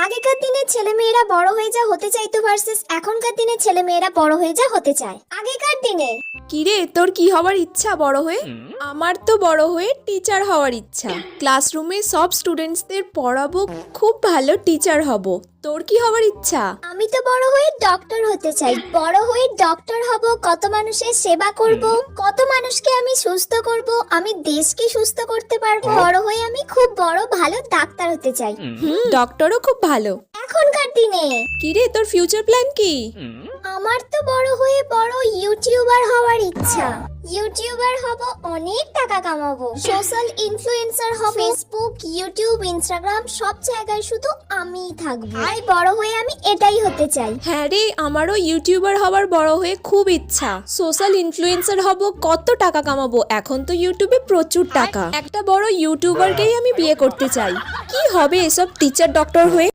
আগেকার দিনে ছেলেমেয়েরা বড় হয়ে যা হতে চাইতো ভার্সেস এখনকার দিনে ছেলেমেয়েরা বড় হয়ে যা হতে চায়। আগেকার দিনে কিরে তোর কি হওয়ার ইচ্ছা বড় হয়ে? আমার তো বড় হয়ে টিচার হওয়ার ইচ্ছা। ক্লাসরুমে সব স্টুডেন্টসদের পড়াবো, খুব ভালো টিচার হব। তোর কি হওয়ার ইচ্ছা? আমি তো বড় হয়ে ডক্টর হতে চাই। বড় হয়ে ডক্টর হব, কত মানুষের সেবা করব, কত মানুষকে আমি সুস্থ করব, আমি দেশকে সুস্থ করতে পারবো। বড় হয়ে আমি খুব বড় ভালো ডাক্তার হতে চাই। ডক্টরও খুব ভালো। এখনকার দিনে কিরে তোর ফিউচার প্ল্যান কি? আমার তো বড় হয়ে বড় ইউটিউবার হওয়ার ইচ্ছা। ইউটিউবার হব, অনেক টাকা কামাবো, সোশ্যাল ইনফ্লুয়েন্সার হব, ফেসবুক, ইউটিউব, ইনস্টাগ্রাম সব জায়গায় শুধু আমিই থাকবো। আর বড় হয়ে আমি এটাই হতে চাই। হ্যাঁ রে, আমারও ইউটিউবার হওয়ার বড় হয়ে খুব ইচ্ছা। সোশ্যাল ইনফ্লুয়েন্সার হব, কত টাকা কামাবো। এখন তো ইউটিউবে প্রচুর টাকা। একটা বড় ইউটিউবারকেই আমি বিয়ে করতে চাই। কি হবে এসব টিচার ডক্টর হয়ে?